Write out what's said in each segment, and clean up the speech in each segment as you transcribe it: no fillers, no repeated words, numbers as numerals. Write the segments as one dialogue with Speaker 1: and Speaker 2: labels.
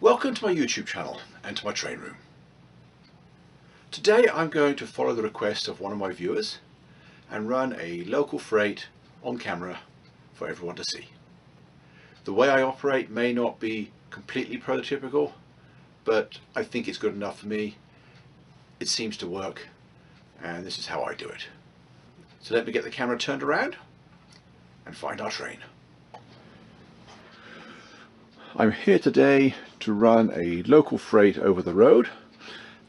Speaker 1: Welcome to my YouTube channel and to my train room. Today I'm going to follow the request of one of my viewers and run a local freight on camera for everyone to see. The way I operate may not be completely prototypical, but I think it's good enough for me. It seems to work, and this is how I do it. So let me get the camera turned around and find our train. I'm here today to run a local freight over the road,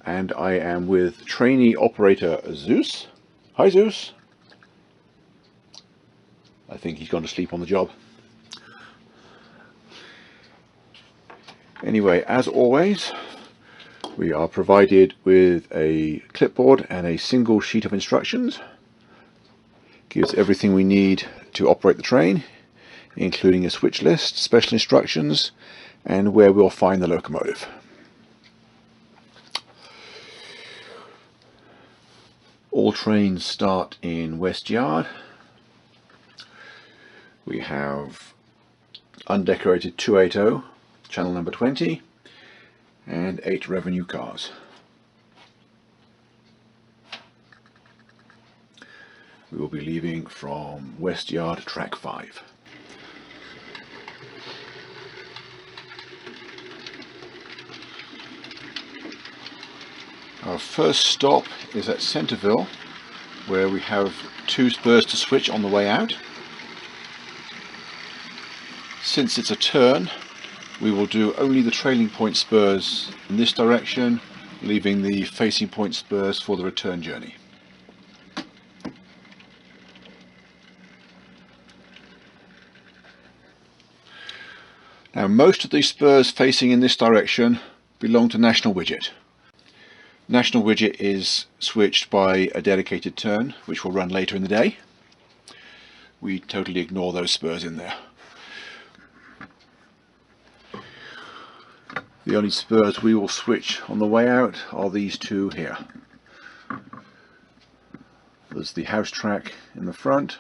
Speaker 1: and I am with trainee operator Zeus. Hi Zeus. I think he's gone to sleep on the job. Anyway, as always, we are provided with a clipboard and a single sheet of instructions. Gives everything we need to operate the train, including a switch list, special instructions, and where we'll find the locomotive. All trains start in West Yard. We have undecorated 280, channel number 20, and 8 revenue cars. We will be leaving from West Yard, track 5. Our first stop is at Centerville, where we have 2 spurs to switch on the way out. Since it's a turn, we will do only the trailing point spurs in this direction, leaving the facing point spurs for the return journey. Now, most of these spurs facing in this direction belong to National Widget. National Widget is switched by a dedicated turn, which will run later in the day. We totally ignore those spurs in there. The only spurs we will switch on the way out are these 2 here. There's the house track in the front.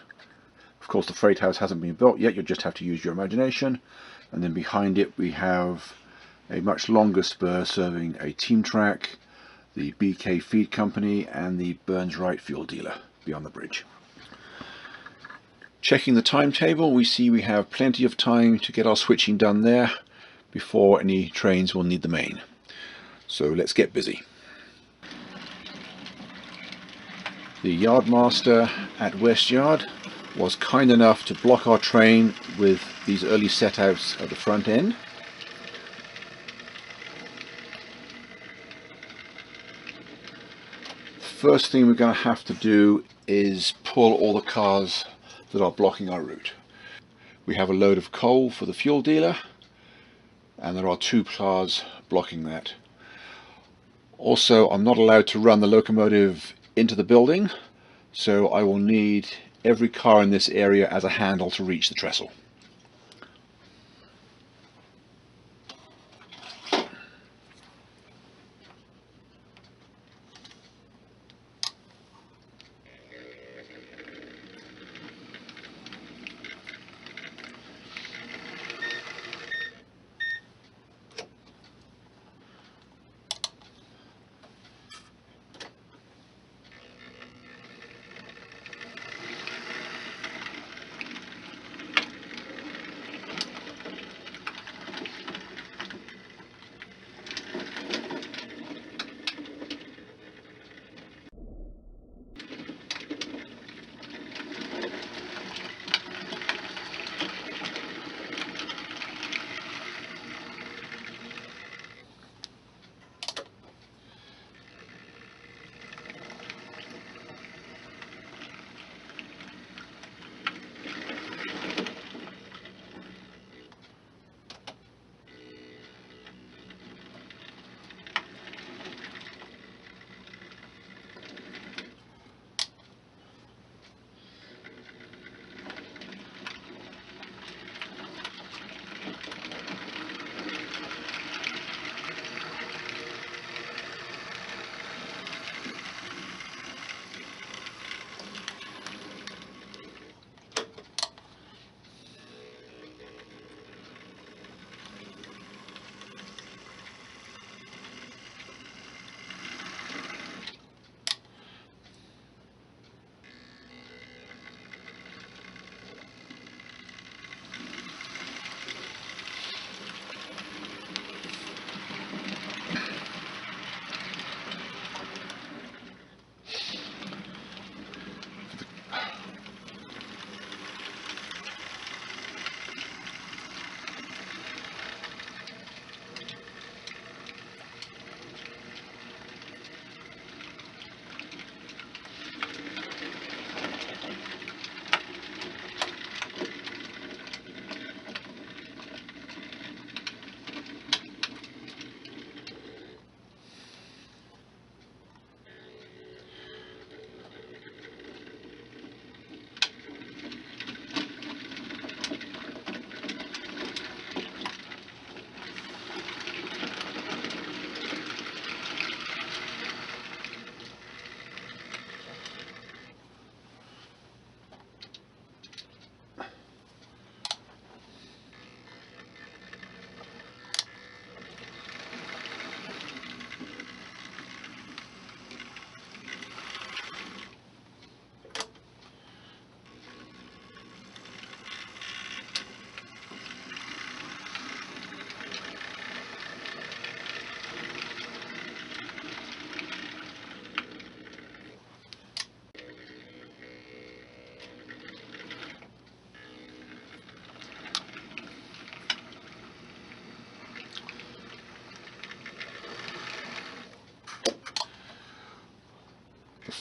Speaker 1: Of course, the freight house hasn't been built yet, you'll just have to use your imagination. And then behind it we have a much longer spur serving a team track, the BK Feed Company, and the Burns Wright fuel dealer beyond the bridge. Checking the timetable, we see we have plenty of time to get our switching done there before any trains will need the main. So let's get busy. The yardmaster at West Yard was kind enough to block our train with these early setouts at the front end. First thing we're going to have to do is pull all the cars that are blocking our route. We have a load of coal for the fuel dealer, and there are 2 cars blocking that. Also, I'm not allowed to run the locomotive into the building, so I will need every car in this area as a handle to reach the trestle.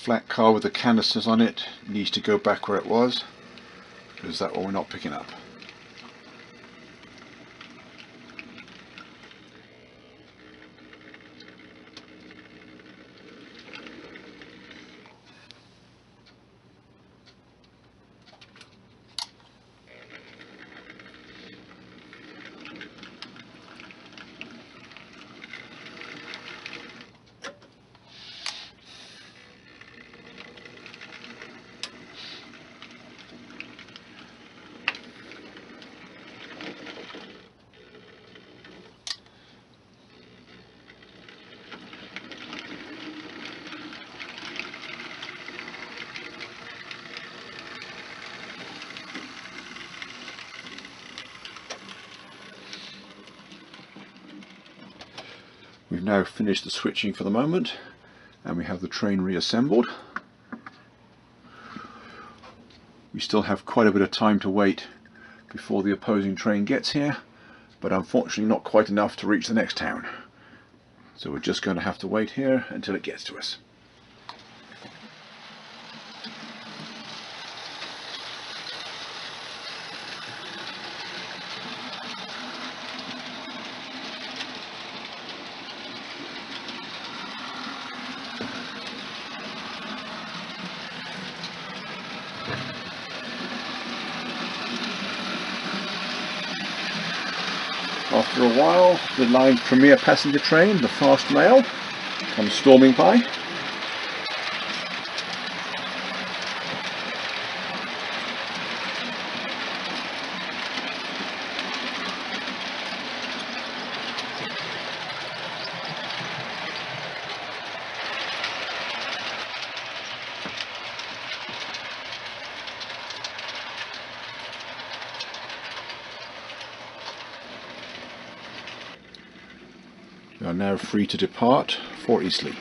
Speaker 1: flat car with the canisters on it needs to go back where it was, because that one we're not picking up. We've now finished the switching for the moment, and we have the train reassembled. We still have quite a bit of time to wait before the opposing train gets here, but unfortunately not quite enough to reach the next town. So we're just going to have to wait here until it gets to us. After a while, the line's premier passenger train, the fast mail, comes storming by. We are now free to depart for Eastleigh.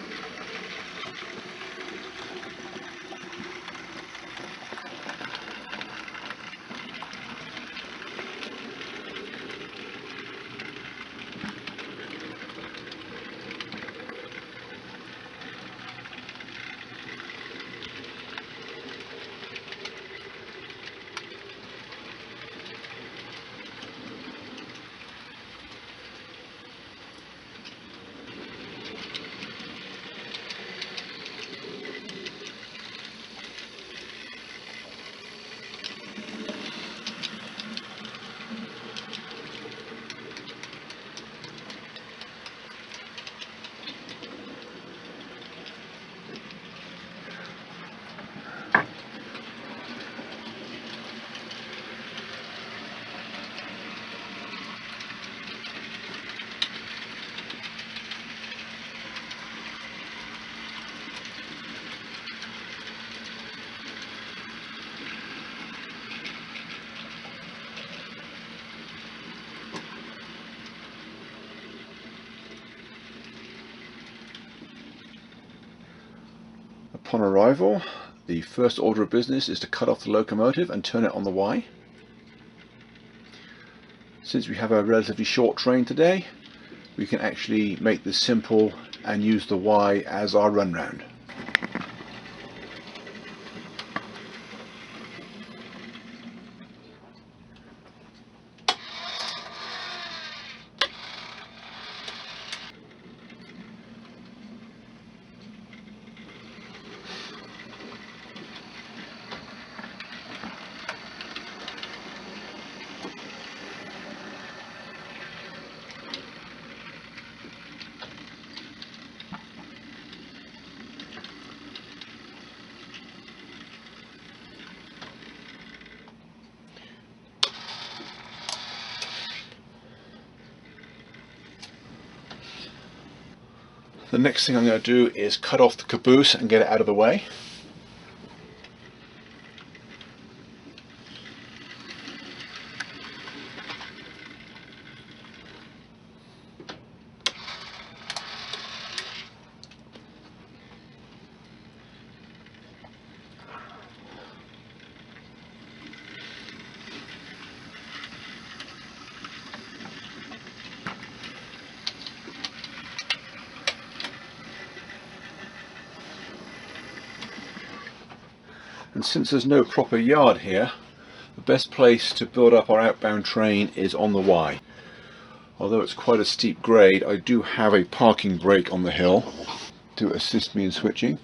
Speaker 1: Upon arrival, the first order of business is to cut off the locomotive and turn it on the Y. Since we have a relatively short train today, we can actually make this simple and use the Y as our run round. The next thing I'm going to do is cut off the caboose and get it out of the way. And since there's no proper yard here, the best place to build up our outbound train is on the Y. Although it's quite a steep grade, I do have a parking brake on the hill to assist me in switching.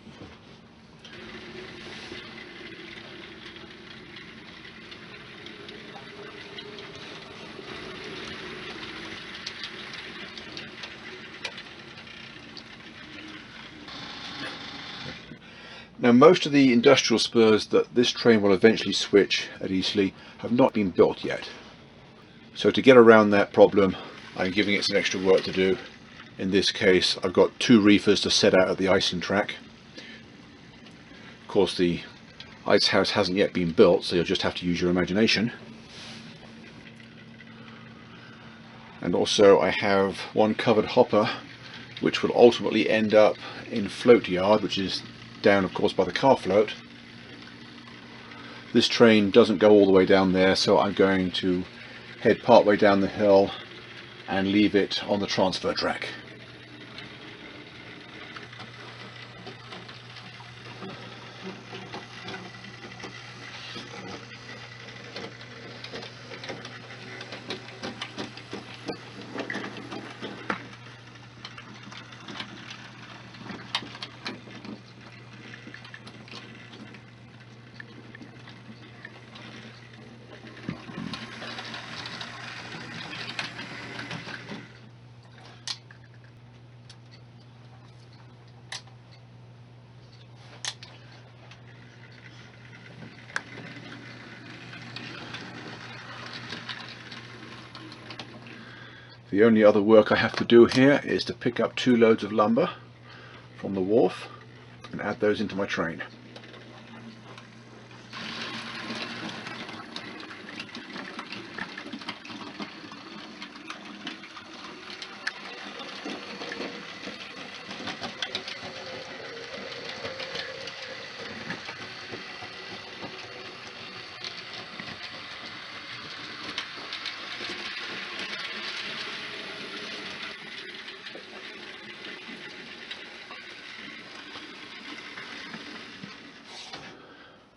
Speaker 1: Now, most of the industrial spurs that this train will eventually switch at Eastleigh have not been built yet. So to get around that problem, I'm giving it some extra work to do. In this case, I've got 2 reefers to set out at the icing track. Of course, the ice house hasn't yet been built, so you'll just have to use your imagination. And also I have one covered hopper, which will ultimately end up in float yard, which is down of course by the car float. This train doesn't go all the way down there, so I'm going to head part way down the hill and leave it on the transfer track. The only other work I have to do here is to pick up 2 loads of lumber from the wharf and add those into my train.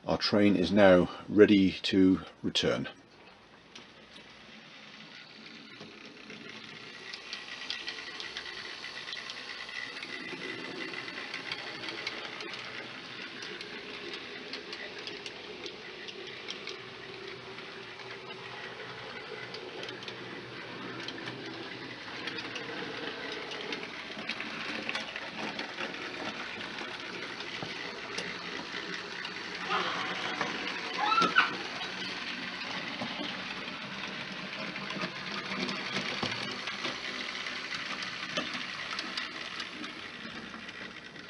Speaker 1: Our train is now ready to return.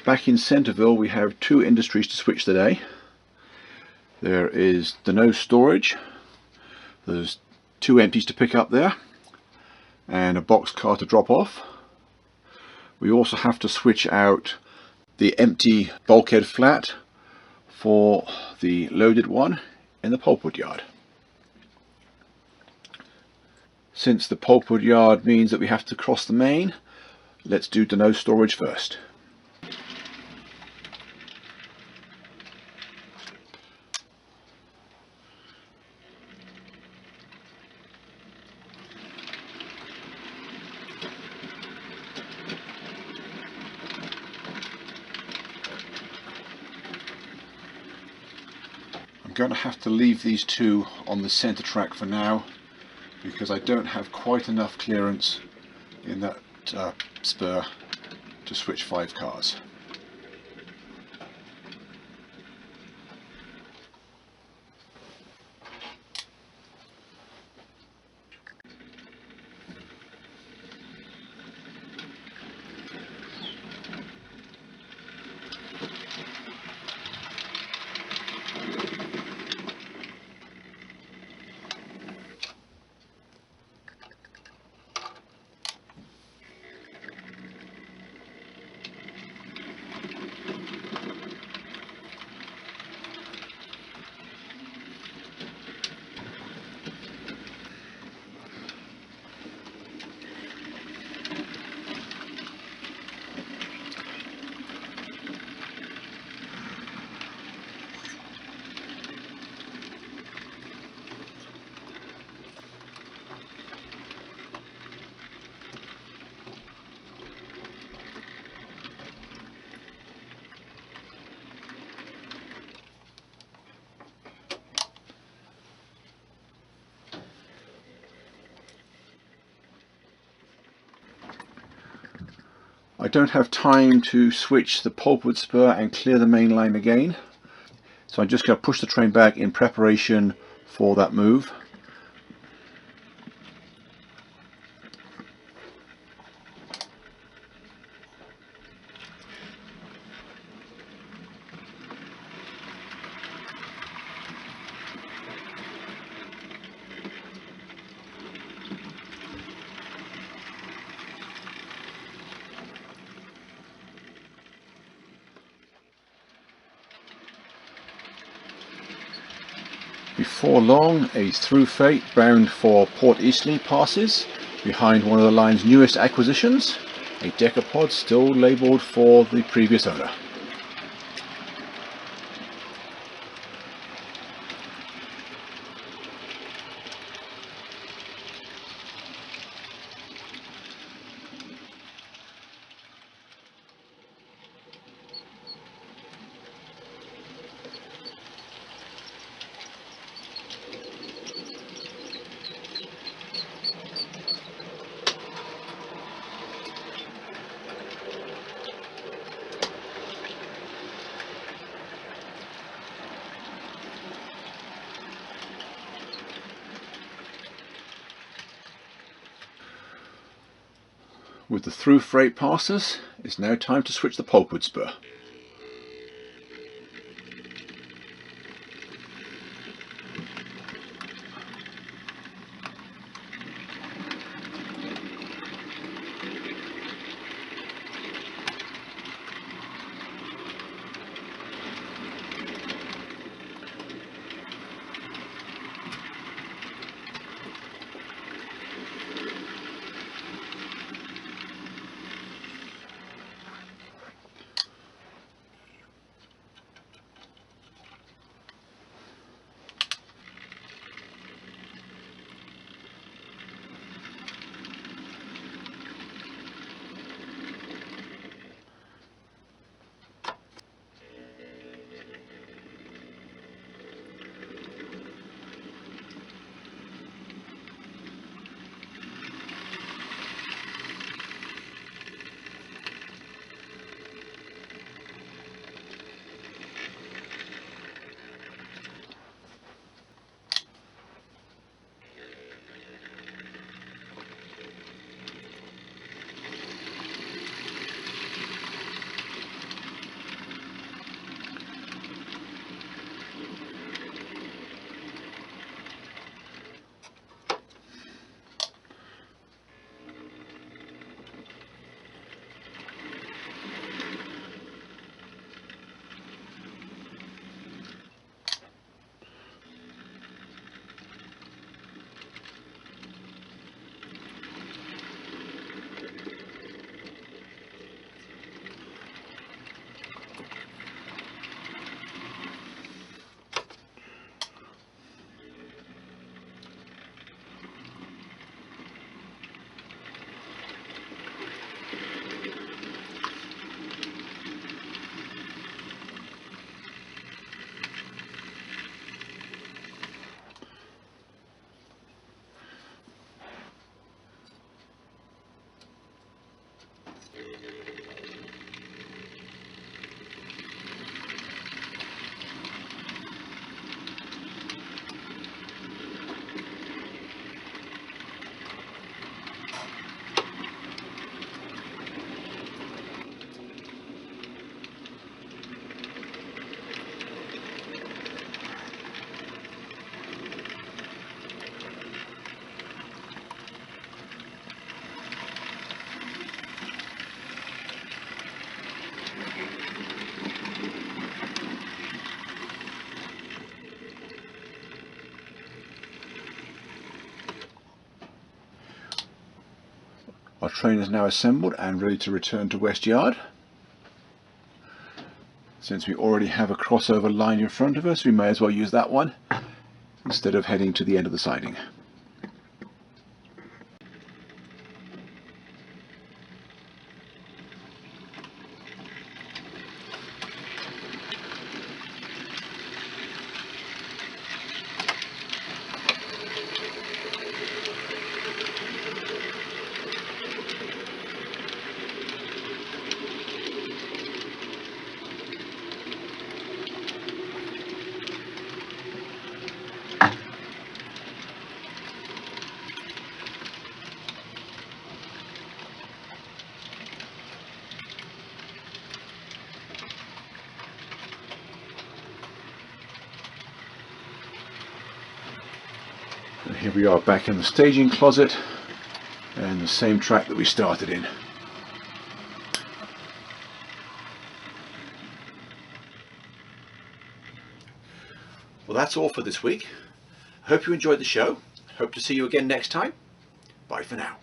Speaker 1: Back in Centerville, we have 2 industries to switch today. There is the no storage, there's 2 empties to pick up there, and a box car to drop off. We also have to switch out the empty bulkhead flat for the loaded one in the pulpwood yard. Since the pulpwood yard means that we have to cross the main, let's do the no storage first. I'm going to have to leave these 2 on the centre track for now because I don't have quite enough clearance in that spur to switch 5 cars. I don't have time to switch the pulpwood spur and clear the main line again, so I'm just going to push the train back in preparation for that move. Before long, a through freight bound for Port Eastleigh passes behind one of the line's newest acquisitions, a decapod still labelled for the previous owner. With the through freight passes, it's now time to switch the pulpwood spur. Our train is now assembled and ready to return to West Yard. Since we already have a crossover line in front of us, we may as well use that one instead of heading to the end of the siding. Here we are back in the staging closet and the same track that we started in. Well, that's all for this week. I hope you enjoyed the show. Hope to see you again next time. Bye for now.